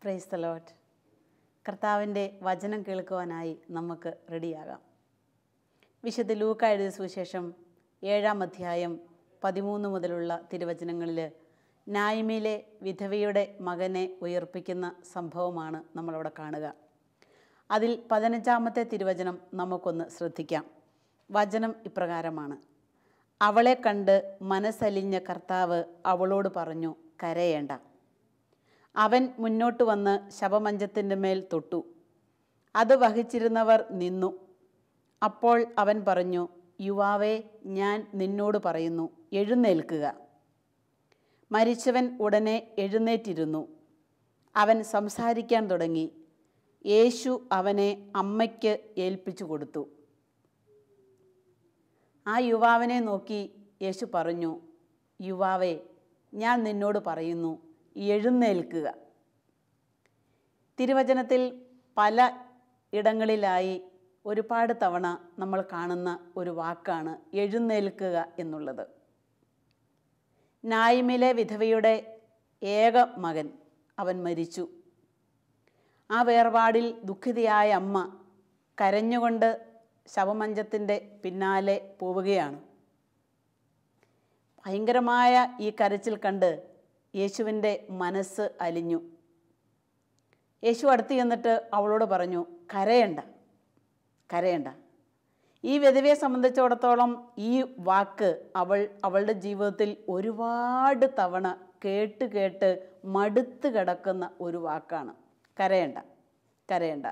Praise the Lord. കർത്താവിൻ്റെ വചനം കേൾക്കുവാനായി നമുക്ക് റെഡിയാകാം. വിശുദ്ധ ലൂക്കാ എഴുതിയ സുവിശേഷം 7-ാം അധ്യായം 13 മുതലുള്ള തിരുവചനങ്ങളിൽ നായിമിലെ വിധവയുടെ മകനെ ഉയർപ്പിക്കുന്ന സംഭവമാണ് നമ്മളവിടെ കാണുക. അതിൽ 15-ാമത്തെ തിരുവചനം നമുക്കൊന്ന് ശ്രദ്ധിക്കാം. വചനം ഇപ്രകാരമാണ്: അവളെ കണ്ട് മനസ്സലിഞ്ഞ കർത്താവ് അവളോട് പറഞ്ഞു, കരയേണ്ട. അവൻ മുന്നോട്ട് വന്ന് ശവമഞ്ചത്തിൻ്റെ മേൽ തൊട്ടു. അത് വഹിച്ചിരുന്നവർ നിന്നു. അപ്പോൾ അവൻ പറഞ്ഞു, യുവാവേ, ഞാൻ നിന്നോട് പറയുന്നു, എഴുന്നേൽക്കുക. മരിച്ചവൻ ഉടനെ എഴുന്നേറ്റിരുന്നു. അവൻ സംസാരിക്കാൻ തുടങ്ങി. യേശു അവനെ അമ്മയ്ക്ക് ഏൽപ്പിച്ചു കൊടുത്തു. ആ യുവാവിനെ നോക്കി യേശു പറഞ്ഞു, യുവാവേ, ഞാൻ നിന്നോട് പറയുന്നു, എഴുന്നേൽക്കുക. തിരുവചനത്തിൽ പല ഇടങ്ങളിലായി ഒരുപാട് തവണ നമ്മൾ കാണുന്ന ഒരു വാക്കാണ് എഴുന്നേൽക്കുക എന്നുള്ളത്. നായിമിലെ വിധവയുടെ ഏക മകൻ, അവൻ മരിച്ചു. ആ വേർപാടിൽ ദുഃഖിതയായ അമ്മ കരഞ്ഞുകൊണ്ട് ശവമഞ്ചത്തിൻ്റെ പിന്നാലെ പോവുകയാണ്. ഭയങ്കരമായ ഈ കരച്ചിൽ കണ്ട് യേശുവിൻ്റെ മനസ്സ് അലിഞ്ഞു. യേശു അടുത്ത് ചെന്നിട്ട് അവളോട് പറഞ്ഞു, കരയണ്ട, കരയണ്ട. ഈ വിധവയെ സംബന്ധിച്ചിടത്തോളം ഈ വാക്ക് അവളുടെ ജീവിതത്തിൽ ഒരുപാട് തവണ കേട്ട് മടുത്ത് കിടക്കുന്ന ഒരു വാക്കാണ്. കരയണ്ട, കരയണ്ട.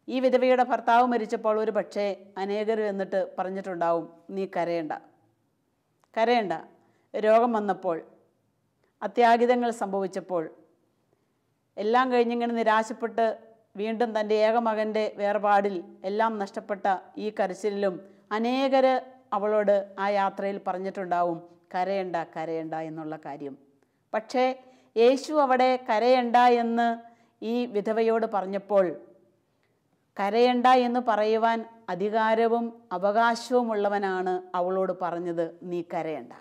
ഈ വിധവയുടെ ഭർത്താവ് മരിച്ചപ്പോൾ ഒരു പക്ഷേ അനേകർ എന്നിട്ട് പറഞ്ഞിട്ടുണ്ടാവും, നീ കരയണ്ട, കരയണ്ട. രോഗം വന്നപ്പോൾ, അത്യാഹിതങ്ങൾ സംഭവിച്ചപ്പോൾ, എല്ലാം കഴിഞ്ഞിങ്ങനെ നിരാശപ്പെട്ട് വീണ്ടും തൻ്റെ ഏകമകൻ്റെ വേർപാടിൽ എല്ലാം നഷ്ടപ്പെട്ട ഈ കരച്ചിലും അനേകർ അവളോട് ആ യാത്രയിൽ പറഞ്ഞിട്ടുണ്ടാവും, കരയണ്ട, കരയണ്ട എന്നുള്ള കാര്യം. പക്ഷേ യേശു അവിടെ കരയണ്ട എന്ന് ഈ വിധവയോട് പറഞ്ഞപ്പോൾ, കരയണ്ട എന്ന് പറയുവാൻ അധികാരവും അവകാശവുമുള്ളവനാണ് അവളോട് പറഞ്ഞത്, നീ കരയണ്ട.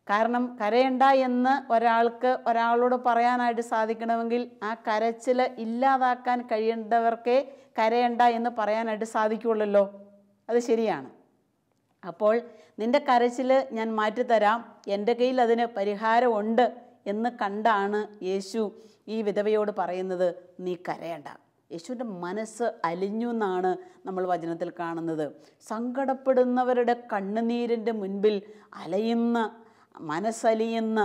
കാരണം കരയണ്ട എന്ന് ഒരാളോട് പറയാനായിട്ട് സാധിക്കണമെങ്കിൽ ആ കരച്ചിൽ ഇല്ലാതാക്കാൻ കഴിയേണ്ടവർക്കേ കരയണ്ട എന്ന് പറയാനായിട്ട് സാധിക്കുള്ളല്ലോ. അത് ശരിയാണ്. അപ്പോൾ നിൻ്റെ കരച്ചിൽ ഞാൻ മാറ്റിത്തരാം, എൻ്റെ കയ്യിൽ അതിന് പരിഹാരമുണ്ട് എന്ന് കണ്ടാണ് യേശു ഈ വിധവയോട് പറയുന്നത്, നീ കരയണ്ട. യേശുവിൻ്റെ മനസ്സ് അലിഞ്ഞു എന്നാണ് നമ്മൾ വചനത്തിൽ കാണുന്നത്. സങ്കടപ്പെടുന്നവരുടെ കണ്ണുനീരിൻ്റെ മുൻപിൽ അലയുന്ന, മനസ്സലിയുന്ന,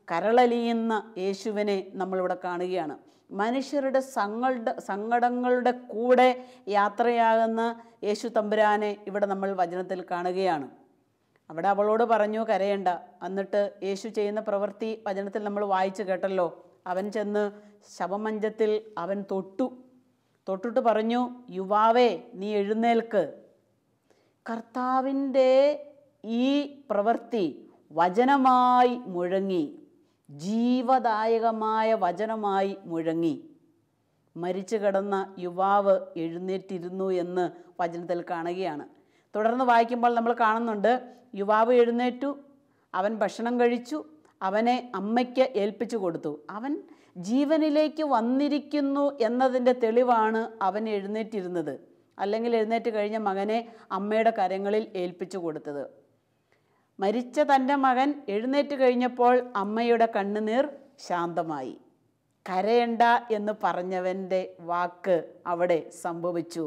കരളലിയുന്ന യേശുവിനെ നമ്മളിവിടെ കാണുകയാണ്. മനുഷ്യരുടെ സങ്കടങ്ങളുടെ കൂടെ യാത്രയാകുന്ന യേശു തമ്പുരാനെ ഇവിടെ നമ്മൾ വചനത്തിൽ കാണുകയാണ്. അവിടെ അവളോട് പറഞ്ഞു കരയണ്ട. എന്നിട്ട് യേശു ചെയ്യുന്ന പ്രവൃത്തി വചനത്തിൽ നമ്മൾ വായിച്ചു കേട്ടല്ലോ. അവൻ ചെന്ന് ശവമഞ്ചത്തിൽ അവൻ തൊട്ടിട്ട് പറഞ്ഞു, യുവാവേ, നീ എഴുന്നേൽക്ക്. കർത്താവിൻ്റെ ഈ പ്രവൃത്തി വചനമായി മുഴങ്ങി, ജീവദായകമായ വചനമായി മുഴങ്ങി. മരിച്ചു കിടന്ന യുവാവ് എഴുന്നേറ്റിരുന്നു എന്ന് വചനത്തിൽ കാണുകയാണ്. തുടർന്ന് വായിക്കുമ്പോൾ നമ്മൾ കാണുന്നുണ്ട്, യുവാവ് എഴുന്നേറ്റു, അവൻ ഭക്ഷണം കഴിച്ചു, അവനെ അമ്മയ്ക്ക് ഏൽപ്പിച്ചു കൊടുത്തു. അവൻ ജീവനിലേക്ക് വന്നിരിക്കുന്നു എന്നതിൻ്റെ തെളിവാണ് അവൻ എഴുന്നേറ്റിരുന്നത്. അല്ലെങ്കിൽ എഴുന്നേറ്റ് കഴിഞ്ഞ മകനെ അമ്മയുടെ കരങ്ങളിൽ ഏൽപ്പിച്ചു കൊടുത്തത്. മരിച്ച തൻ്റെ മകൻ എഴുന്നേറ്റ് കഴിഞ്ഞപ്പോൾ അമ്മയുടെ കണ്ണുനീർ ശാന്തമായി. കരയണ്ട എന്ന് പറഞ്ഞവൻ്റെ വാക്ക് അവിടെ സംഭവിച്ചു.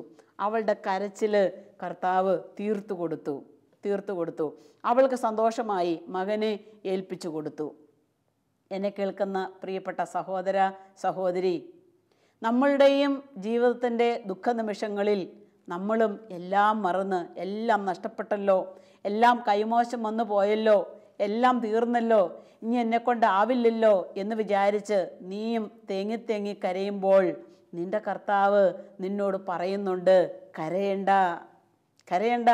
അവളുടെ കരച്ചിൽ കർത്താവ് തീർത്തു കൊടുത്തു. അവൾക്ക് സന്തോഷമായി, മകനെ ഏൽപ്പിച്ചു കൊടുത്തു. എന്നെ കേൾക്കുന്ന പ്രിയപ്പെട്ട സഹോദര സഹോദരി, നമ്മളുടെയും ജീവിതത്തിൻ്റെ ദുഃഖനിമിഷങ്ങളിൽ നമ്മളും എല്ലാം മറന്ന്, എല്ലാം നഷ്ടപ്പെട്ടല്ലോ, എല്ലാം കൈമോശം വന്നു പോയല്ലോ, എല്ലാം തീർന്നല്ലോ, ഇനി എന്നെക്കൊണ്ടാവില്ലല്ലോ എന്ന് വിചാരിച്ച് നീയും തേങ്ങി കരയുമ്പോൾ നിൻ്റെ കർത്താവ് നിന്നോട് പറയുന്നുണ്ട്, കരയണ്ട, കരയണ്ട.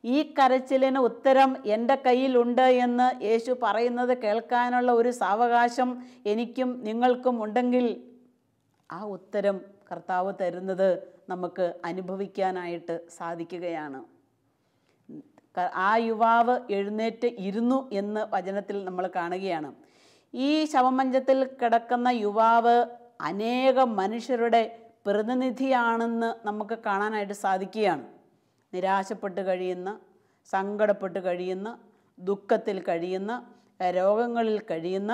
ഈ കരച്ചിലിന് ഉത്തരം എൻ്റെ കയ്യിലുണ്ട് എന്ന് യേശു പറയുന്നത് കേൾക്കാനുള്ള ഒരു സാവകാശം എനിക്കും നിങ്ങൾക്കും ഉണ്ടെങ്കിൽ ആ ഉത്തരം കർത്താവ് തരുന്നത് നമുക്ക് അനുഭവിക്കാനായിട്ട് സാധിക്കുകയാണ്. ആ യുവാവ് എഴുന്നേറ്റ് ഇരുന്നു എന്ന് വചനത്തിൽ നമ്മൾ കാണുകയാണ്. ഈ ശവമഞ്ചത്തിൽ കിടക്കുന്ന യുവാവ് അനേകം മനുഷ്യരുടെ പ്രതിനിധിയാണെന്ന് നമുക്ക് കാണാനായിട്ട് സാധിക്കുകയാണ്. നിരാശപ്പെട്ട് കഴിയുന്ന, സങ്കടപ്പെട്ട് കഴിയുന്ന, ദുഃഖത്തിൽ കഴിയുന്ന, രോഗങ്ങളിൽ കഴിയുന്ന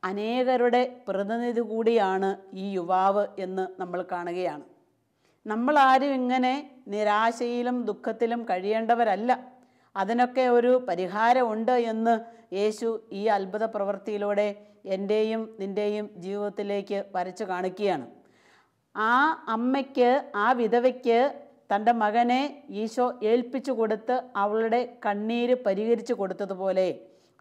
അനേകരുടെ പ്രതിനിധി കൂടിയാണ് ഈ യുവാവ് എന്ന് നമ്മൾ കാണുകയാണ്. നമ്മളാരും ഇങ്ങനെ നിരാശയിലും ദുഃഖത്തിലും കഴിയേണ്ടവരല്ല. അതിനൊക്കെ ഒരു പരിഹാരമുണ്ട് എന്ന് യേശു ഈ അത്ഭുത പ്രവൃത്തിയിലൂടെ എൻ്റെയും നിൻ്റെയും ജീവിതത്തിലേക്ക് വരച്ചു കാണിക്കുകയാണ്. ആ അമ്മയ്ക്ക്, ആ വിധവയ്ക്ക് തൻ്റെ മകനെ ഈശോ ഏൽപ്പിച്ചു കൊടുത്ത് അവളുടെ കണ്ണീര് പരിഹരിച്ചു കൊടുത്തതുപോലെ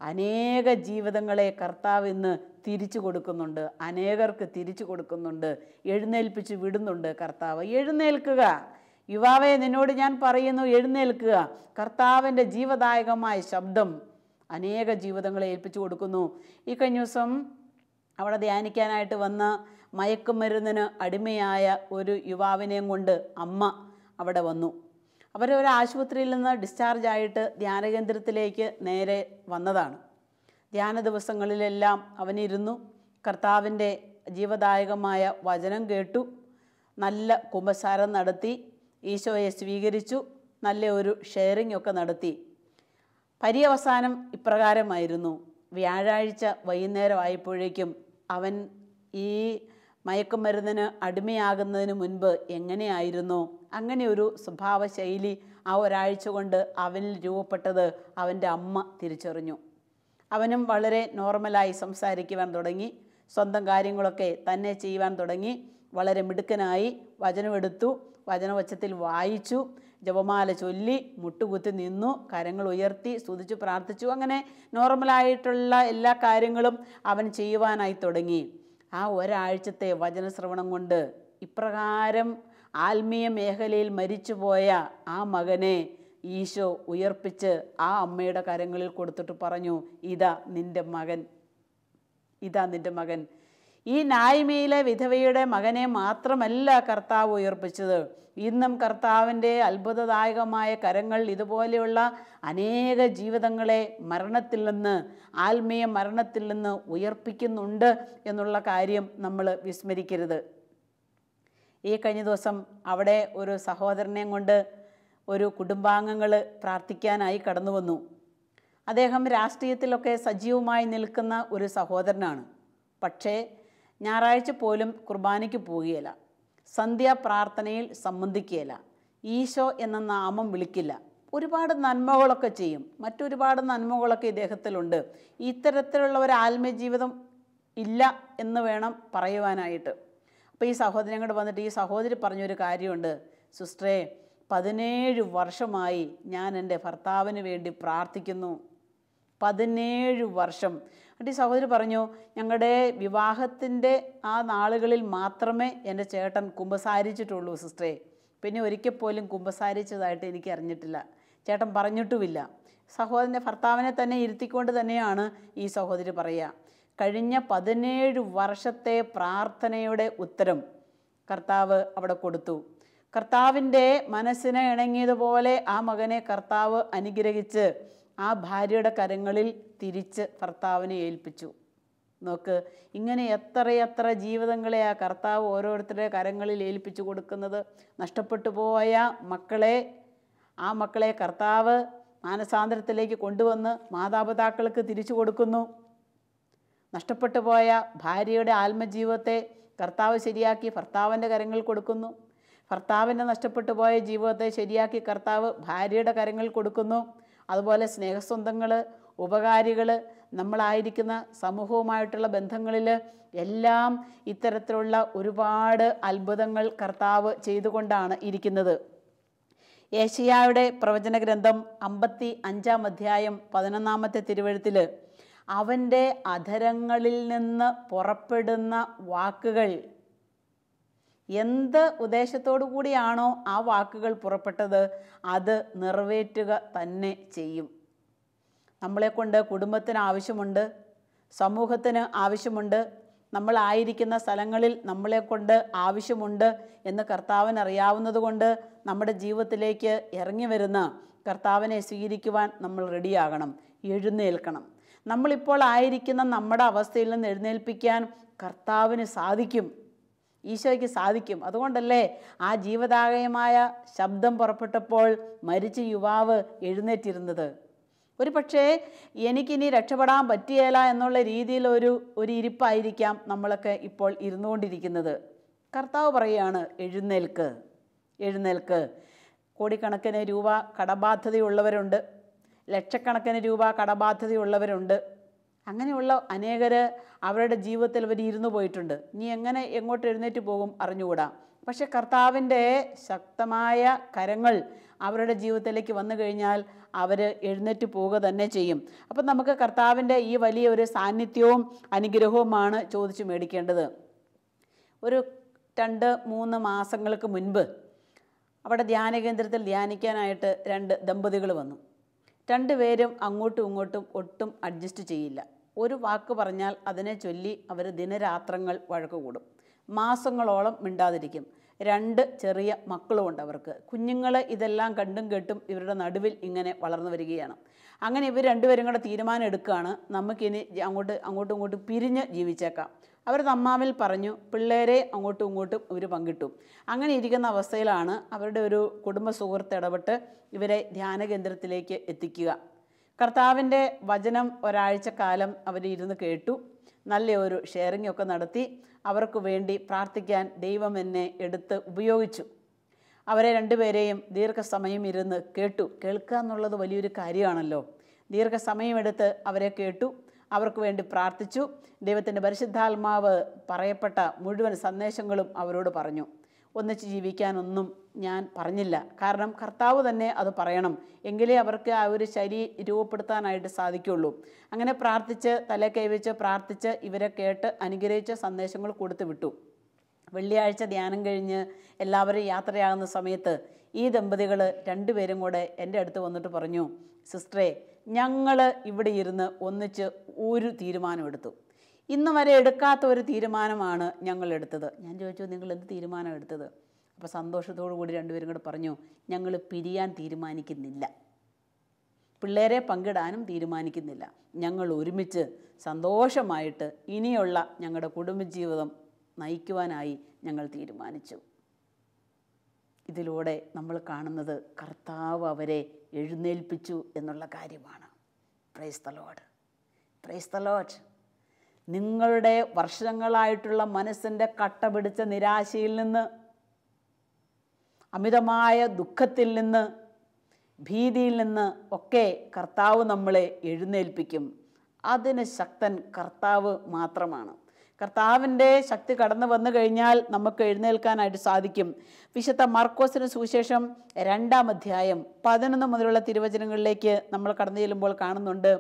അനേക ജീവിതങ്ങളെ കർത്താവ് ഇന്ന് തിരിച്ചു കൊടുക്കുന്നുണ്ട്. അനേകർക്ക് തിരിച്ചു കൊടുക്കുന്നുണ്ട്, എഴുന്നേൽപ്പിച്ച് വിടുന്നുണ്ട് കർത്താവ്. എഴുന്നേൽക്കുക യുവാവേ, നിന്നോട് ഞാൻ പറയുന്നു, എഴുന്നേൽക്കുക. കർത്താവിൻ്റെ ജീവദായകമായ ശബ്ദം അനേക ജീവിതങ്ങളെ ഏൽപ്പിച്ചു കൊടുക്കുന്നു. ഈ കഴിഞ്ഞ ദിവസം അവിടെ ധ്യാനിക്കാനായിട്ട് വന്ന മയക്കുമരുന്നിന് അടിമയായ ഒരു യുവാവിനെയും കൊണ്ട് അമ്മ അവിടെ വന്നു. അവരൊരു ആശുപത്രിയിൽ നിന്ന് ഡിസ്ചാർജ് ആയിട്ട് ധ്യാനകേന്ദ്രത്തിലേക്ക് നേരെ വന്നതാണ്. ധ്യാന ദിവസങ്ങളിലെല്ലാം അവനിരുന്നു, കർത്താവിൻ്റെ ജീവദായകമായ വചനം കേട്ടു, നല്ല കുമ്പസാരം നടത്തി, ഈശോയെ സ്വീകരിച്ചു, നല്ല ഒരു ഷെയറിംഗ് ഒക്കെ നടത്തി. പര്യവസാനം ഇപ്രകാരമായിരുന്നു. വ്യാഴാഴ്ച വൈകുന്നേരം ആയപ്പോഴേക്കും അവൻ ഈ മയക്കുമരുന്നിന് അടിമയാകുന്നതിന് മുൻപ് എങ്ങനെയായിരുന്നു, അങ്ങനെ ഒരു സ്വഭാവ ശൈലി ആ ഒരാഴ്ച കൊണ്ട് അവനിൽ രൂപപ്പെട്ടത് അവൻ്റെ അമ്മ തിരിച്ചറിഞ്ഞു. അവനും വളരെ നോർമലായി സംസാരിക്കുവാൻ തുടങ്ങി, സ്വന്തം കാര്യങ്ങളൊക്കെ തന്നെ ചെയ്യുവാൻ തുടങ്ങി, വളരെ മിടുക്കനായി വചനമെടുത്തു, വചനവച്ചത്തിൽ വായിച്ചു, ജപമാല ചൊല്ലി, മുട്ടുകുത്തി നിന്നു, കരങ്ങൾ ഉയർത്തി സ്തുതിച്ചു പ്രാർത്ഥിച്ചു. അങ്ങനെ നോർമലായിട്ടുള്ള എല്ലാ കാര്യങ്ങളും അവൻ ചെയ്യുവാനായി തുടങ്ങി. ആ ഒരാഴ്ചത്തെ വചനശ്രവണം കൊണ്ട് ഇപ്രകാരം ആത്മീയ മേഖലയിൽ മരിച്ചുപോയ ആ മകനെ ഈശോ ഉയർപ്പിച്ച് ആ അമ്മയുടെ കരങ്ങളിൽ കൊടുത്തിട്ട് പറഞ്ഞു, ഇതാ നിൻ്റെ മകൻ, ഇതാ നിൻ്റെ മകൻ. ഈ നായ്മയിലെ വിധവയുടെ മകനെ മാത്രമല്ല കർത്താവ് ഉയർപ്പിച്ചത്. ഇന്നും കർത്താവിൻ്റെ അത്ഭുതദായകമായ കരങ്ങൾ ഇതുപോലെയുള്ള അനേക ജീവിതങ്ങളെ മരണത്തിൽ നിന്ന്, ആത്മീയ മരണത്തിൽ നിന്ന് ഉയർപ്പിക്കുന്നുണ്ട് എന്നുള്ള കാര്യം നമ്മൾ വിസ്മരിക്കരുത്. ഈ കഴിഞ്ഞ ദിവസം അവിടെ ഒരു സഹോദരനെയും കൊണ്ട് ഒരു കുടുംബാംഗങ്ങൾ പ്രാർത്ഥിക്കാനായി കടന്നു വന്നു. അദ്ദേഹം രാഷ്ട്രീയത്തിലൊക്കെ സജീവമായി നിൽക്കുന്ന ഒരു സഹോദരനാണ്. പക്ഷേ ഞായറാഴ്ച പോലും കുർബാനയ്ക്ക് പോവുകയില്ല, സന്ധ്യാപ്രാർത്ഥനയിൽ സംബന്ധിക്കുകയില്ല, ഈശോ എന്ന നാമം വിളിക്കില്ല. ഒരുപാട് നന്മകളൊക്കെ ചെയ്യും, മറ്റൊരുപാട് നന്മകളൊക്കെ ഇദ്ദേഹത്തിലുണ്ട്. ഇത്തരത്തിലുള്ള ഒരു ആത്മീയ ജീവിതം ഇല്ല എന്ന് വേണം പറയുവാനായിട്ട്. അപ്പോൾ ഈ സഹോദരൻ കൂടെ വന്നിട്ട് ഈ സഹോദരി പറഞ്ഞൊരു കാര്യമുണ്ട്, സിസ്റ്ററെ 17 വർഷമായി ഞാൻ എൻ്റെ ഭർത്താവിന് വേണ്ടി പ്രാർത്ഥിക്കുന്നു. 17 വർഷം. എന്നിട്ട് ഈ സഹോദരി പറഞ്ഞു, ഞങ്ങളുടെ വിവാഹത്തിൻ്റെ ആ നാളുകളിൽ മാത്രമേ എൻ്റെ ചേട്ടൻ കുമ്പസാരിച്ചിട്ടുള്ളൂ സിസ്റ്ററെ. പിന്നെ ഒരിക്കൽ പോലും കുമ്പസാരിച്ചതായിട്ട് എനിക്ക് അറിഞ്ഞിട്ടില്ല, ചേട്ടൻ പറഞ്ഞിട്ടുമില്ല. സഹോദരൻ്റെ ഭർത്താവിനെ തന്നെ ഇരുത്തിക്കൊണ്ട് തന്നെയാണ് ഈ സഹോദരി പറയുക. കഴിഞ്ഞ 17 വർഷത്തെ പ്രാർത്ഥനയുടെ ഉത്തരം കർത്താവ് അവിടെ കൊടുത്തു. കർത്താവിൻ്റെ മനസ്സിനെ ഇണങ്ങിയതുപോലെ ആ മകനെ കർത്താവ് അനുഗ്രഹിച്ച് ആ ഭാര്യയുടെ കരങ്ങളിൽ തിരിച്ച് ഭർത്താവിനെ ഏൽപ്പിച്ചു. നോക്ക്, ഇങ്ങനെ എത്രയെത്ര ജീവിതങ്ങളെ ആ കർത്താവ് ഓരോരുത്തരുടെ കരങ്ങളിൽ ഏൽപ്പിച്ചു കൊടുക്കുന്നത്. നഷ്ടപ്പെട്ടു പോയ മക്കളെ, ആ മക്കളെ കർത്താവ് മാനസാന്തരത്തിലേക്ക് കൊണ്ടുവന്ന് മാതാപിതാക്കൾക്ക് തിരിച്ചു കൊടുക്കുന്നു. നഷ്ടപ്പെട്ടു പോയ ഭാര്യയുടെ ആത്മജീവിതത്തെ കർത്താവ് ശരിയാക്കി ഭർത്താവിൻ്റെ കരങ്ങളിൽ കൊടുക്കുന്നു. ഭർത്താവിൻ്റെ നഷ്ടപ്പെട്ടു പോയ ജീവിതത്തെ ശരിയാക്കി കർത്താവ് ഭാര്യയുടെ കരങ്ങളിൽ കൊടുക്കുന്നു. അതുപോലെ സ്നേഹസ്വന്തങ്ങൾ, ഉപകാരികൾ, നമ്മളായിരിക്കുന്ന സമൂഹവുമായിട്ടുള്ള ബന്ധങ്ങളിൽ എല്ലാം ഇത്തരത്തിലുള്ള ഒരുപാട് അത്ഭുതങ്ങൾ കർത്താവ് ചെയ്തുകൊണ്ടാണ് ഇരിക്കുന്നത്. യേശയ്യായുടെ പ്രവചന ഗ്രന്ഥം 55-ാം അധ്യായം 11-ാമത്തെ തിരുവെഴുത്തിൽ അവൻ്റെ അധരങ്ങളിൽ നിന്ന് പുറപ്പെടുന്ന വാക്കുകൾ എന്ത് ഉദ്ദേശത്തോടു കൂടിയാണോ ആ വാക്കുകൾ പുറപ്പെട്ടത് അത് നിറവേറ്റുക തന്നെ ചെയ്യും. നമ്മളെക്കൊണ്ട് കുടുംബത്തിന് ആവശ്യമുണ്ട്, സമൂഹത്തിന് ആവശ്യമുണ്ട്, നമ്മളായിരിക്കുന്ന സ്ഥലങ്ങളിൽ നമ്മളെക്കൊണ്ട് ആവശ്യമുണ്ട് എന്ന് കർത്താവിന് അറിയാവുന്നത് കൊണ്ട് നമ്മുടെ ജീവിതത്തിലേക്ക് ഇറങ്ങി വരുന്ന കർത്താവിനെ സ്വീകരിക്കുവാൻ നമ്മൾ റെഡിയാകണം, എഴുന്നേൽക്കണം. നമ്മളിപ്പോൾ ആയിരിക്കുന്ന നമ്മുടെ അവസ്ഥയിൽ നിന്ന് എഴുന്നേൽപ്പിക്കാൻ കർത്താവിന് സാധിക്കും, ഈശോയ്ക്ക് സാധിക്കും. അതുകൊണ്ടല്ലേ ആ ജീവദായകമായ ശബ്ദം പുറപ്പെട്ടപ്പോൾ മരിച്ച യുവാവ് എഴുന്നേറ്റിരുന്നത്. ഒരു പക്ഷേ എനിക്കിനി രക്ഷപ്പെടാൻ പറ്റിയേല എന്നുള്ള രീതിയിൽ ഒരു ഇരിപ്പായിരിക്കാം നമ്മളൊക്കെ ഇപ്പോൾ ഇരുന്നുകൊണ്ടിരിക്കുന്നത്. കർത്താവ് പറയുകയാണ്, എഴുന്നേൽക്ക്, എഴുന്നേൽക്ക്. കോടിക്കണക്കിന് രൂപ കടബാധ്യതയുള്ളവരുണ്ട്, ലക്ഷക്കണക്കിന് രൂപ കടബാധ്യതയുള്ളവരുണ്ട്. അങ്ങനെയുള്ള അനേകർ അവരുടെ ജീവിതത്തിൽ അവർ ഇരുന്നു പോയിട്ടുണ്ട്. ഇനി എങ്ങനെ എങ്ങോട്ട് എഴുന്നേറ്റ് പോകും അറിഞ്ഞുകൂടാ. പക്ഷെ കർത്താവിൻ്റെ ശക്തമായ കരങ്ങൾ അവരുടെ ജീവിതത്തിലേക്ക് വന്നു കഴിഞ്ഞാൽ അവർ എഴുന്നേറ്റ് പോവുക തന്നെ ചെയ്യും. അപ്പം നമുക്ക് കർത്താവിൻ്റെ ഈ വലിയ ഒരു സാന്നിധ്യവും അനുഗ്രഹവുമാണ് ചോദിച്ചു മേടിക്കേണ്ടത്. ഒരു 2-3 മാസങ്ങൾക്ക് മുൻപ് അവിടെ ധ്യാനകേന്ദ്രത്തിൽ ധ്യാനിക്കാനായിട്ട് 2 ദമ്പതികൾ വന്നു. 2 പേരും അങ്ങോട്ടും ഇങ്ങോട്ടും ഒട്ടും അഡ്ജസ്റ്റ് ചെയ്യില്ല. ഒരു വാക്ക് പറഞ്ഞാൽ അതിനെ ചൊല്ലി അവർ ദിനരാത്രങ്ങൾ വഴക്ക് കൂടും, മാസങ്ങളോളം മിണ്ടാതിരിക്കും. 2 ചെറിയ മക്കളുമുണ്ട് അവർക്ക്. കുഞ്ഞുങ്ങൾ ഇതെല്ലാം കണ്ടും കേട്ടും ഇവരുടെ നടുവിൽ ഇങ്ങനെ വളർന്നു വരികയാണ്. അങ്ങനെ ഇവർ 2 പേരും കൂടെ തീരുമാനം എടുക്കുകയാണ്, നമുക്കിനി അങ്ങോട്ടും ഇങ്ങോട്ടും പിരിഞ്ഞ് ജീവിച്ചേക്കാം. അവർ തമ്മാമിൽ പറഞ്ഞു, പിള്ളേരെ അങ്ങോട്ടും ഇങ്ങോട്ടും ഇവർ പങ്കിട്ടു. അങ്ങനെ ഇരിക്കുന്ന അവസ്ഥയിലാണ് അവരുടെ ഒരു കുടുംബ സുഹൃത്ത് ഇടപെട്ട് ഇവരെ ധ്യാനകേന്ദ്രത്തിലേക്ക് എത്തിക്കുക. കർത്താവിൻ്റെ വചനം ഒരാഴ്ചക്കാലം അവരിരുന്ന് കേട്ടു, നല്ലൊരു ഷെയറിംഗ് ഒക്കെ നടത്തി. അവർക്ക് വേണ്ടി പ്രാർത്ഥിക്കാൻ ദൈവം എന്നെ എടുത്ത് ഉപയോഗിച്ചു. അവരെ 2 പേരെയും ദീർഘസമയം ഇരുന്ന് കേട്ടു. കേൾക്കുക എന്നുള്ളത് വലിയൊരു കാര്യമാണല്ലോ. ദീർഘസമയമെടുത്ത് അവരെ കേട്ടു, അവർക്ക് വേണ്ടി പ്രാർത്ഥിച്ചു. ദൈവത്തിൻ്റെ പരിശുദ്ധാത്മാവ് പറയപ്പെട്ട മുഴുവൻ സന്ദേശങ്ങളും അവരോട് പറഞ്ഞു. ഒന്നിച്ച് ജീവിക്കാനൊന്നും ഞാൻ പറഞ്ഞില്ല, കാരണം കർത്താവ് തന്നെ അത് പറയണം, എങ്കിലേ അവർക്ക് ആ ഒരു ശരി രൂപപ്പെടുത്താനായിട്ട് സാധിക്കുള്ളൂ. അങ്ങനെ പ്രാർത്ഥിച്ച്, തല കൈവച്ച് പ്രാർത്ഥിച്ച് ഇവരെ കേട്ട് അനുഗ്രഹിച്ച സന്ദേശങ്ങൾ കൊടുത്തു വിട്ടു. വെള്ളിയാഴ്ച ധ്യാനം കഴിഞ്ഞ് എല്ലാവരും യാത്രയാകുന്ന സമയത്ത് ഈ ദമ്പതികൾ 2 പേരും കൂടെ എൻ്റെ അടുത്ത് വന്നിട്ട് പറഞ്ഞു, സിസ്റ്ററെ, ഞങ്ങൾ ഇവിടെ ഇരുന്ന് ഒന്നിച്ച് ഒരു തീരുമാനമെടുത്തു. ഇന്ന് വരെ എടുക്കാത്ത ഒരു തീരുമാനമാണ് ഞങ്ങൾ എടുത്തത്. ഞാൻ ചോദിച്ചു, നിങ്ങൾ എന്ത് തീരുമാനം എടുത്തത്? അപ്പോൾ സന്തോഷത്തോടു കൂടി 2 പേരും കൂടെ പറഞ്ഞു, ഞങ്ങൾ പിരിയാൻ തീരുമാനിക്കുന്നില്ല, പിള്ളേരെ പങ്കിടാനും തീരുമാനിക്കുന്നില്ല, ഞങ്ങൾ ഒരുമിച്ച് സന്തോഷമായിട്ട് ഇനിയുള്ള ഞങ്ങളുടെ കുടുംബജീവിതം നയിക്കുവാനായി ഞങ്ങൾ തീരുമാനിച്ചു. ഇതിലൂടെ നമ്മൾ കാണുന്നത് കർത്താവ് അവരെ എഴുന്നേൽപ്പിച്ചു എന്നുള്ള കാര്യമാണ്. Praise the Lord, praise the Lord. നിങ്ങളുടെ വർഷങ്ങളായിട്ടുള്ള മനസ്സിൻ്റെ കട്ട പിടിച്ച നിരാശയിൽ നിന്ന്, അമിതമായ ദുഃഖത്തിൽ നിന്ന്, ഭീതിയിൽ നിന്ന് ഒക്കെ കർത്താവ് നമ്മളെ എഴുന്നേൽപ്പിക്കും. അതിന് ശക്തൻ കർത്താവ് മാത്രമാണ്. കർത്താവിൻ്റെ ശക്തി കടന്നു വന്നു കഴിഞ്ഞാൽ നമുക്ക് എഴുന്നേൽക്കാനായിട്ട് സാധിക്കും. വിശുദ്ധ മർക്കോസിന് സുവിശേഷം 2-ാം അധ്യായം 11 മുതലുള്ള തിരുവചനങ്ങളിലേക്ക് നമ്മൾ കടന്നു ചെല്ലുമ്പോൾ കാണുന്നുണ്ട്,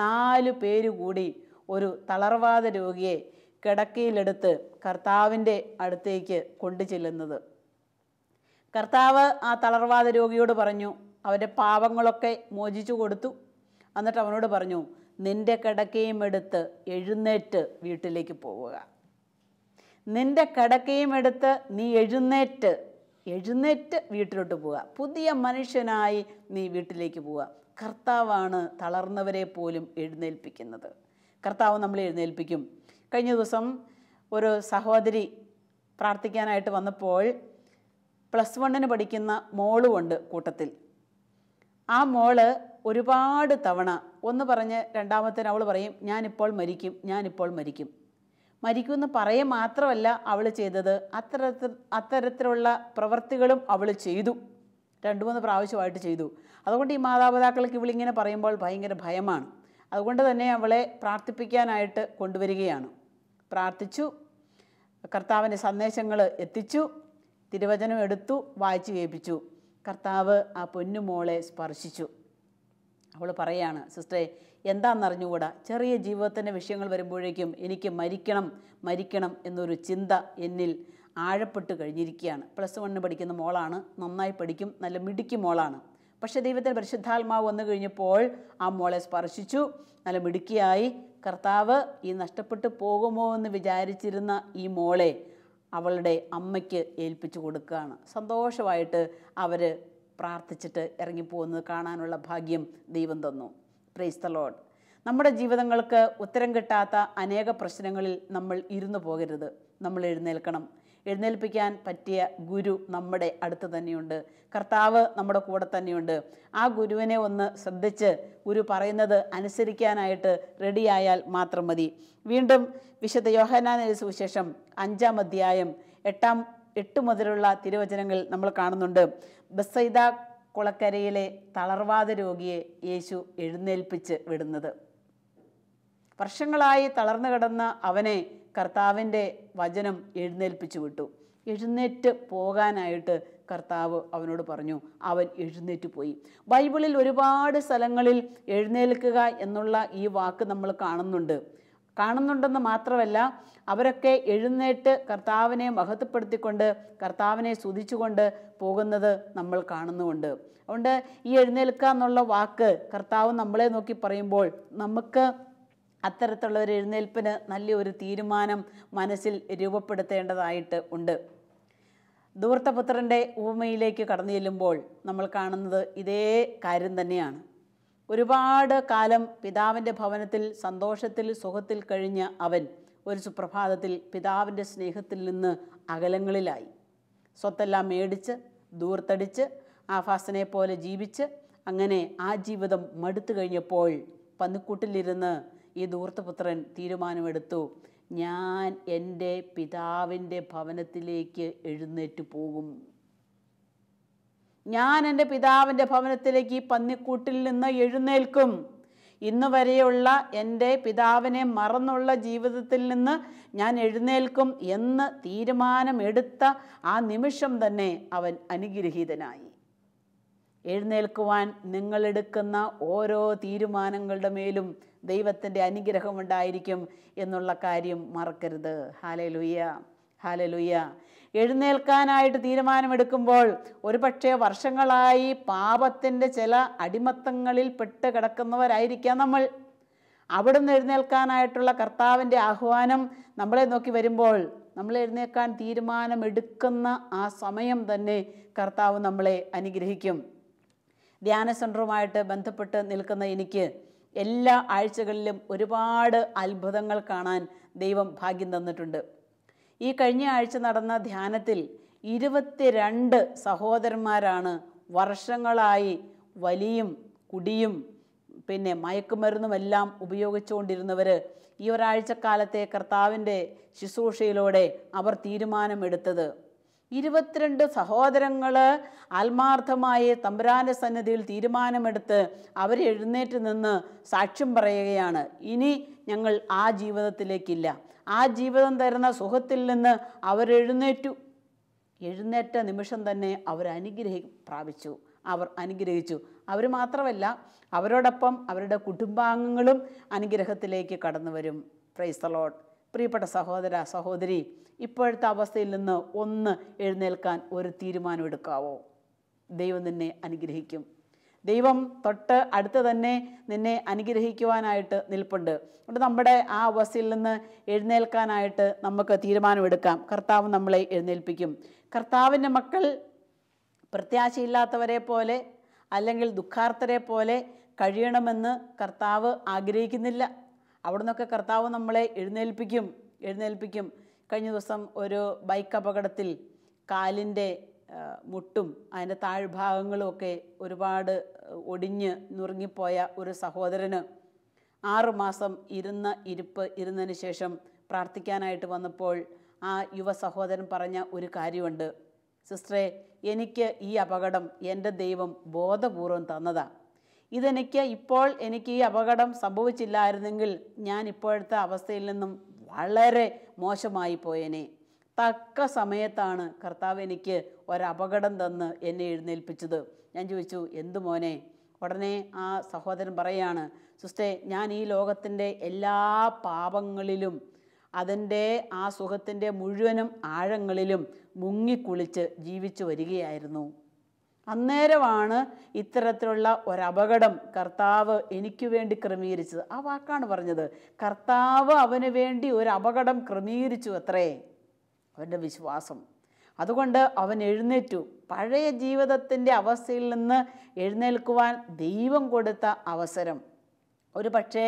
4 പേര് കൂടി ഒരു തളർവാദ രോഗിയെ കിടക്കയിലെടുത്ത് കർത്താവിൻ്റെ അടുത്തേക്ക് കൊണ്ടു ചെല്ലുന്നത്. കർത്താവ് ആ തളർവാദ രോഗിയോട് പറഞ്ഞു, അവൻ്റെ പാപങ്ങളൊക്കെ മോചിച്ചു കൊടുത്തു. എന്നിട്ട് അവനോട് പറഞ്ഞു, നിൻ്റെ കിടക്കയും എടുത്ത് എഴുന്നേറ്റ് വീട്ടിലേക്ക് പോവുക. നിൻ്റെ കിടക്കയും എടുത്ത് നീ എഴുന്നേറ്റ് വീട്ടിലോട്ട് പോവുക. പുതിയ മനുഷ്യനായി നീ വീട്ടിലേക്ക് പോവുക. കർത്താവാണ് തളർന്നവരെ പോലും എഴുന്നേൽപ്പിക്കുന്നത്. കർത്താവ് നമ്മളെ എഴുന്നേൽപ്പിക്കും. കഴിഞ്ഞ ദിവസം ഒരു സഹോദരി പ്രാർത്ഥിക്കാനായിട്ട് വന്നപ്പോൾ +1 പഠിക്കുന്ന മോളുമുണ്ട് കൂട്ടത്തിൽ. ആ മോള് ഒരുപാട് തവണ ഒന്ന് പറഞ്ഞ് രണ്ടാമത്തേന് അവൾ പറയും, ഞാനിപ്പോൾ മരിക്കും. മരിക്കുമെന്ന് പറയും മാത്രമല്ല അവൾ ചെയ്തത്, അത്തരത്തിലുള്ള പ്രവൃത്തികളും അവൾ ചെയ്തു. 2-3 പ്രാവശ്യമായിട്ട് ചെയ്തു. അതുകൊണ്ട് ഈ മാതാപിതാക്കൾക്ക് ഇവളിങ്ങനെ പറയുമ്പോൾ ഭയങ്കര ഭയമാണ്. അതുകൊണ്ട് തന്നെ അവളെ പ്രാർത്ഥിപ്പിക്കാനായിട്ട് കൊണ്ടുവരികയാണ്. പ്രാർത്ഥിച്ചു, കർത്താവിൻ്റെ സന്ദേശങ്ങൾ എത്തിച്ചു, തിരുവചനം എടുത്തു, വായിച്ചു കേൾപ്പിച്ചു. കർത്താവ് ആ പൊന്നുമോളെ സ്പർശിച്ചു. അവൾ പറയാണ്, സിസ്റ്ററെ, എന്താണെന്നറിഞ്ഞുകൂടാ, ചെറിയ ജീവിതത്തിൻ്റെ വിഷയങ്ങൾ വരുമ്പോഴേക്കും എനിക്ക് മരിക്കണം എന്നൊരു ചിന്ത എന്നിൽ ആഴപ്പെട്ട് കഴിഞ്ഞിരിക്കുകയാണ്. +1 പഠിക്കുന്ന മോളാണ്, നന്നായി പഠിക്കും, നല്ല മിടുക്കി മോളാണ്. പക്ഷേ ദൈവത്തിൻ്റെ പരിശുദ്ധാത്മാവ് വന്നു കഴിഞ്ഞപ്പോൾ ആ മോളെ സ്പർശിച്ചു, നല്ല മിടുക്കിയായി. കർത്താവ് ഈ നഷ്ടപ്പെട്ടു പോകുമോ എന്ന് വിചാരിച്ചിരുന്ന ഈ മോളെ അവളുടെ അമ്മയ്ക്ക് ഏൽപ്പിച്ചു കൊടുക്കുകയാണ്. സന്തോഷമായിട്ട് അവർ പ്രാർത്ഥിച്ചിട്ട് ഇറങ്ങിപ്പോകുന്നത് കാണാനുള്ള ഭാഗ്യം ദൈവം തന്നു. Praise the Lord. നമ്മുടെ ജീവിതങ്ങൾക്ക് ഉത്തരം കിട്ടാത്ത അനേക പ്രശ്നങ്ങളിൽ നമ്മൾ ഇരുന്നു പോകരുത്. നമ്മൾ എഴുന്നേൽക്കണം. എഴുന്നേൽപ്പിക്കാൻ പറ്റിയ ഗുരു നമ്മുടെ അടുത്ത് തന്നെയുണ്ട്. കർത്താവ് നമ്മുടെ കൂടെ തന്നെയുണ്ട്. ആ ഗുരുവിനെ ഒന്ന് ശ്രദ്ധിച്ച് ഗുരു പറയുന്നത് അനുസരിക്കാനായിട്ട് റെഡിയായാൽ മാത്രം മതി. വീണ്ടും വിശുദ്ധ യോഹന്നാന്റെ സുവിശേഷം 5-ാം അധ്യായം 8 മുതലുള്ള തിരുവചനങ്ങൾ നമ്മൾ കാണുന്നുണ്ട്. ബെത്സയിദ കുളക്കരയിലെ തളർവാദ രോഗിയെ യേശു എഴുന്നേൽപ്പിച്ച് വിടുന്നത്. വർഷങ്ങളായി തളർന്നു കിടന്ന അവനെ കർത്താവിൻ്റെ വചനം എഴുന്നേൽപ്പിച്ചു വിട്ടു. എഴുന്നേറ്റ് പോകാനായിട്ട് കർത്താവ് അവനോട് പറഞ്ഞു. അവൻ എഴുന്നേറ്റ് പോയി. ബൈബിളിൽ ഒരുപാട് സ്ഥലങ്ങളിൽ എഴുന്നേൽക്കുക എന്നുള്ള ഈ വാക്ക് നമ്മൾ കാണുന്നുണ്ടെന്ന് മാത്രമല്ല, അവരൊക്കെ എഴുന്നേറ്റ് കർത്താവിനെ മഹത്വപ്പെടുത്തിക്കൊണ്ട് കർത്താവിനെ സ്തുതിച്ചുകൊണ്ട് പോകുന്നത് നമ്മൾ കാണുന്നുമുണ്ട്. അതുകൊണ്ട് ഈ എഴുന്നേൽക്കുക എന്നുള്ള വാക്ക് കർത്താവ് നമ്മളെ നോക്കി പറയുമ്പോൾ നമുക്ക് അത്തരത്തിലുള്ള ഒരു എഴുന്നേൽപ്പിന് നല്ലൊരു തീരുമാനം മനസ്സിൽ രൂപപ്പെടുത്തേണ്ടതായിട്ട് ഉണ്ട്. ധൂർത്തപുത്രൻ്റെ ഉപമയിലേക്ക് കടന്നു ചെല്ലുമ്പോൾ നമ്മൾ കാണുന്നത് ഇതേ കാര്യം തന്നെയാണ്. ഒരുപാട് കാലം പിതാവിൻ്റെ ഭവനത്തിൽ സന്തോഷത്തിൽ സുഖത്തിൽ കഴിഞ്ഞ അവൻ ഒരു സുപ്രഭാതത്തിൽ പിതാവിൻ്റെ സ്നേഹത്തിൽ നിന്ന് അകലങ്ങളിലായി. സ്വത്തെല്ലാം മേടിച്ച് ധൂർത്തടിച്ച് ആഫാസിനെ പോലെ ജീവിച്ച് അങ്ങനെ ആ ജീവിതം മടുത്തു കഴിഞ്ഞപ്പോൾ പന്നിക്കൂട്ടിലിരുന്ന് ഈ ധൂർത്തപുത്രൻ തീരുമാനമെടുത്തു, ഞാൻ എൻ്റെ പിതാവിൻ്റെ ഭവനത്തിലേക്ക് എഴുന്നേറ്റ് പോകും. ഞാൻ എൻ്റെ പിതാവിൻ്റെ ഭവനത്തിലേക്ക് ഈ പന്നിക്കൂട്ടിൽ നിന്ന് എഴുന്നേൽക്കും. ഇന്ന് വരെയുള്ള എൻ്റെ പിതാവിനെ മറന്നുള്ള ജീവിതത്തിൽ നിന്ന് ഞാൻ എഴുന്നേൽക്കും എന്ന് തീരുമാനമെടുത്ത ആ നിമിഷം തന്നെ അവൻ അനുഗ്രഹീതനായി. എഴുന്നേൽക്കുവാൻ നിങ്ങളെടുക്കുന്ന ഓരോ തീരുമാനങ്ങളുടെ മേലും ദൈവത്തിൻ്റെ അനുഗ്രഹമുണ്ടായിരിക്കും എന്നുള്ള കാര്യം മറക്കരുത്. Hallelujah, hallelujah. എഴുന്നേൽക്കാനായിട്ട് തീരുമാനമെടുക്കുമ്പോൾ ഒരുപക്ഷെ വർഷങ്ങളായി പാപത്തിൻ്റെ ചില അടിമത്തങ്ങളിൽ പെട്ട് കിടക്കുന്നവരായിരിക്കാം നമ്മൾ. അവിടുന്ന് എഴുന്നേൽക്കാനായിട്ടുള്ള കർത്താവിൻ്റെ ആഹ്വാനം നമ്മളെ നോക്കി വരുമ്പോൾ നമ്മൾ എഴുന്നേൽക്കാൻ തീരുമാനമെടുക്കുന്ന ആ സമയം തന്നെ കർത്താവ് നമ്മളെ അനുഗ്രഹിക്കും. ധ്യാന സെൻ്ററുമായിട്ട് ബന്ധപ്പെട്ട് നിൽക്കുന്ന എനിക്ക് എല്ലാ ആഴ്ചകളിലും ഒരുപാട് അത്ഭുതങ്ങൾ കാണാൻ ദൈവം ഭാഗ്യം തന്നിട്ടുണ്ട്. ഈ കഴിഞ്ഞ ആഴ്ച നടന്ന ധ്യാനത്തിൽ 22 സഹോദരന്മാരാണ് വർഷങ്ങളായി വലിയും കുടിയും പിന്നെ മയക്കുമരുന്നുമെല്ലാം ഉപയോഗിച്ചുകൊണ്ടിരുന്നവർ ഈ ഒരാഴ്ചക്കാലത്തെ കർത്താവിൻ്റെ ശുശ്രൂഷയിലൂടെ അവർ തീരുമാനമെടുത്തത്. 22 സഹോദരങ്ങൾ ആത്മാർത്ഥമായി തമ്പുരാൻ്റെ സന്നിധിയിൽ തീരുമാനമെടുത്ത് അവർ എഴുന്നേറ്റ് നിന്ന് സാക്ഷ്യം പറയുകയാണ്, ഇനി ഞങ്ങൾ ആ ജീവിതത്തിലേക്കില്ല. ആ ജീവിതം തരുന്ന സുഖത്തിൽ നിന്ന് എഴുന്നേറ്റ നിമിഷം തന്നെ അവർ പ്രാപിച്ചു. അവർ അനുഗ്രഹിച്ചു. അവർ മാത്രമല്ല, അവരോടൊപ്പം അവരുടെ കുടുംബാംഗങ്ങളും അനുഗ്രഹത്തിലേക്ക് കടന്നു വരും. Praise the Lord. പ്രിയപ്പെട്ട സഹോദര സഹോദരി, ഇപ്പോഴത്തെ അവസ്ഥയിൽ നിന്ന് ഒന്ന് എഴുന്നേൽക്കാൻ ഒരു തീരുമാനം എടുക്കാവോ? ദൈവം നിന്നെ അനുഗ്രഹിക്കും. ദൈവം തൊട്ട് അടുത്ത് തന്നെ നിന്നെ അനുഗ്രഹിക്കുവാനായിട്ട് നിൽപ്പുണ്ട്. അതുകൊണ്ട് നമ്മുടെ ആ അവസ്ഥയിൽ നിന്ന് എഴുന്നേൽക്കാനായിട്ട് നമുക്ക് തീരുമാനമെടുക്കാം. കർത്താവ് നമ്മളെ എഴുന്നേൽപ്പിക്കും. കർത്താവിൻ്റെ മക്കൾ പ്രത്യാശയില്ലാത്തവരെ പോലെ അല്ലെങ്കിൽ ദുഃഖാർത്തരെ പോലെ കഴിയണമെന്ന് കർത്താവ് ആഗ്രഹിക്കുന്നില്ല. അവിടെ നിന്നൊക്കെ കർത്താവ് നമ്മളെ എഴുന്നേൽപ്പിക്കും. കഴിഞ്ഞ ദിവസം ഒരു ബൈക്ക് അപകടത്തിൽ കാലിൻ്റെ മുട്ടും അതിൻ്റെ താഴ്ഭാഗങ്ങളുമൊക്കെ ഒരുപാട് ഒടിഞ്ഞ് നുറുങ്ങിപ്പോയ ഒരു സഹോദരന് 6 മാസം ഇരുന്നതിന് ശേഷം പ്രാർത്ഥിക്കാനായിട്ട് വന്നപ്പോൾ ആ യുവ സഹോദരൻ പറഞ്ഞ ഒരു കാര്യമുണ്ട്, സിസ്റ്ററെ, എനിക്ക് ഈ അപകടം എൻ്റെ ദൈവം ബോധപൂർവം തന്നതാണ്. എനിക്ക് ഈ അപകടം സംഭവിച്ചില്ലായിരുന്നെങ്കിൽ ഞാൻ ഇപ്പോഴത്തെ അവസ്ഥയിൽ നിന്നും വളരെ മോശമായി പോയേനെ. തക്ക സമയത്താണ് കർത്താവ് എനിക്ക് ഒരപകടം തന്ന് എന്നെ എഴുന്നേൽപ്പിച്ചത്. ഞാൻ ചോദിച്ചു, എന്തു മോനെ? ഉടനെ ആ സഹോദരൻ പറയാണ്, സിസ്റ്റേ, ഞാൻ ഈ ലോകത്തിൻ്റെ എല്ലാ പാപങ്ങളിലും അതിൻ്റെ ആ സുഖത്തിൻ്റെ മുഴുവനും ആഴങ്ങളിലും മുങ്ങിക്കുളിച്ച് ജീവിച്ചു വരികയായിരുന്നു. അന്നേരമാണ് ഇത്തരത്തിലുള്ള ഒരപകടം കർത്താവ് എനിക്ക് വേണ്ടി ക്രമീകരിച്ചത്. ആ വാക്കാണ് പറഞ്ഞത്. കർത്താവ് അവന് വേണ്ടി ഒരു അപകടം ക്രമീകരിച്ചു അത്രേ, അവൻ്റെ വിശ്വാസം. അതുകൊണ്ട് അവൻ എഴുന്നേറ്റു. പഴയ ജീവിതത്തിൻ്റെ അവസ്ഥയിൽ നിന്ന് എഴുന്നേൽക്കുവാൻ ദൈവം കൊടുത്ത അവസരം. ഒരു പക്ഷേ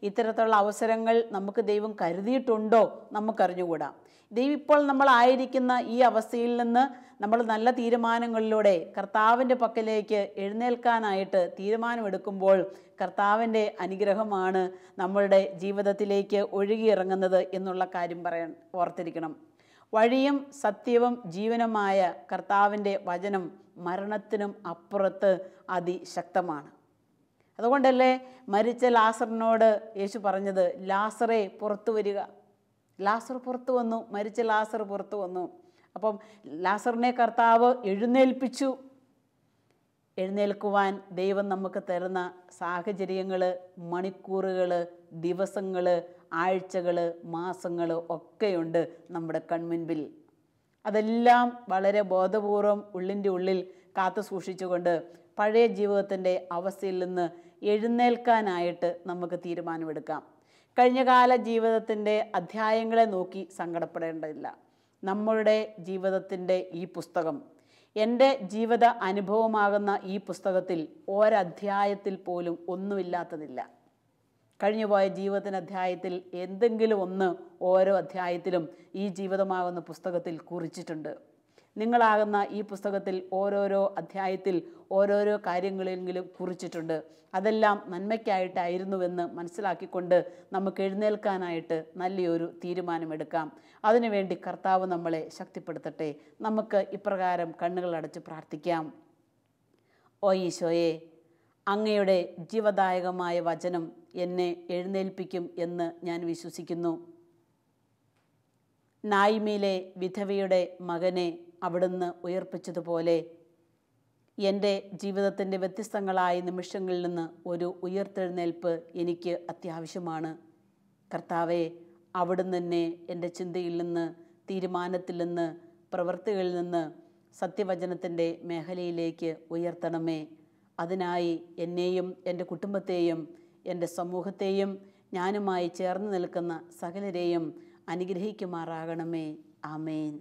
ഇത്തരത്തിലുള്ള അവസരങ്ങൾ നമുക്ക് ദൈവം കരുതിയിട്ടുണ്ടോ നമുക്കറിഞ്ഞുകൂടാ. ദൈവം ഇപ്പോൾ നമ്മളായിരിക്കുന്ന ഈ അവസ്ഥയിൽ നിന്ന് നമ്മൾ നല്ല തീരുമാനങ്ങളിലൂടെ കർത്താവിൻ്റെ പക്കലേക്ക് എഴുന്നേൽക്കാനായിട്ട് തീരുമാനമെടുക്കുമ്പോൾ കർത്താവിൻ്റെ അനുഗ്രഹമാണ് നമ്മളുടെ ജീവിതത്തിലേക്ക് ഒഴുകിയിറങ്ങുന്നത് എന്നുള്ള കാര്യം ഓർത്തിരിക്കണം. വഴിയും സത്യവും ജീവനുമായ കർത്താവിൻ്റെ വചനം മരണത്തിനും അപ്പുറത്ത് അതിശക്തമാണ്. അതുകൊണ്ടല്ലേ മരിച്ച ലാസറിനോട് യേശു പറഞ്ഞത്, ലാസറേ പുറത്തു വരിക. ലാസർ പുറത്തു വന്നു, മരിച്ച ലാസർ പുറത്തു വന്നു. അപ്പം ലാസറിനെ കർത്താവ് എഴുന്നേൽപ്പിച്ചു. എഴുന്നേൽക്കുവാൻ ദൈവം നമുക്ക് തരുന്ന സാഹചര്യങ്ങൾ, മണിക്കൂറുകൾ, ദിവസങ്ങൾ, ആഴ്ചകൾ, മാസങ്ങൾ ഒക്കെയുണ്ട് നമ്മുടെ കൺമുൻപിൽ. അതെല്ലാം വളരെ ബോധപൂർവം ഉള്ളിൻ്റെ ഉള്ളിൽ കാത്തു സൂക്ഷിച്ചുകൊണ്ട് പഴയ ജീവിതത്തിൻ്റെ അവസ്ഥയിൽ നിന്ന് എഴുന്നേൽക്കാനായിട്ട് നമുക്ക് തീരുമാനമെടുക്കാം. കഴിഞ്ഞകാല ജീവിതത്തിൻ്റെ അധ്യായങ്ങളെ നോക്കി സങ്കടപ്പെടേണ്ടതില്ല. നമ്മളുടെ ജീവിതത്തിൻ്റെ ഈ പുസ്തകം, എൻ്റെ ജീവിത അനുഭവമാകുന്ന ഈ പുസ്തകത്തിൽ ഒരധ്യായത്തിൽ പോലും ഒന്നുമില്ലാത്തതില്ല. കഴിഞ്ഞുപോയ ജീവിതത്തിൻ്റെ അധ്യായത്തിൽ എന്തെങ്കിലും ഒന്ന് ഓരോ അധ്യായത്തിലും ഈ ജീവിതമാകുന്ന പുസ്തകത്തിൽ കുറിച്ചിട്ടുണ്ട്. നിങ്ങളാകുന്ന ഈ പുസ്തകത്തിൽ ഓരോരോ അധ്യായത്തിൽ ഓരോരോ കാര്യങ്ങളെങ്കിലും കുറിച്ചിട്ടുണ്ട്. അതെല്ലാം നന്മയ്ക്കായിട്ടായിരുന്നുവെന്ന് മനസ്സിലാക്കിക്കൊണ്ട് നമുക്ക് എഴുന്നേൽക്കാനായിട്ട് നല്ലൊരു തീരുമാനമെടുക്കാം. അതിനുവേണ്ടി കർത്താവ് നമ്മളെ ശക്തിപ്പെടുത്തട്ടെ. നമുക്ക് ഇപ്രകാരം കണ്ണുകളടച്ച് പ്രാർത്ഥിക്കാം. ഓ ഈശോയെ, അങ്ങയുടെ ജീവദായകമായ വചനം എന്നെ എഴുന്നേൽപ്പിക്കും എന്ന് ഞാൻ വിശ്വസിക്കുന്നു. നായിമിലെ വിധവയുടെ മകനെ അവിടുന്ന് ഉയർപ്പിച്ചതുപോലെ എൻ്റെ ജീവിതത്തിൻ്റെ വ്യത്യസ്തങ്ങളായ നിമിഷങ്ങളിൽ നിന്ന് ഒരു ഉയർത്തെഴുന്നേൽപ്പ് എനിക്ക് അത്യാവശ്യമാണ്. കർത്താവെ, അവിടുന്ന് തന്നെ എൻ്റെ ചിന്തയിൽ നിന്ന്, തീരുമാനത്തിൽ നിന്ന്, പ്രവൃത്തികളിൽ നിന്ന് സത്യവചനത്തിൻ്റെ മേഖലയിലേക്ക് ഉയർത്തണമേ. അതിനായി എന്നെയും എൻ്റെ കുടുംബത്തെയും എൻ്റെ സമൂഹത്തെയും ഞാനുമായി ചേർന്ന് നിൽക്കുന്ന സകലരെയും അനുഗ്രഹിക്കുമാറാകണമേ. ആമേൻ.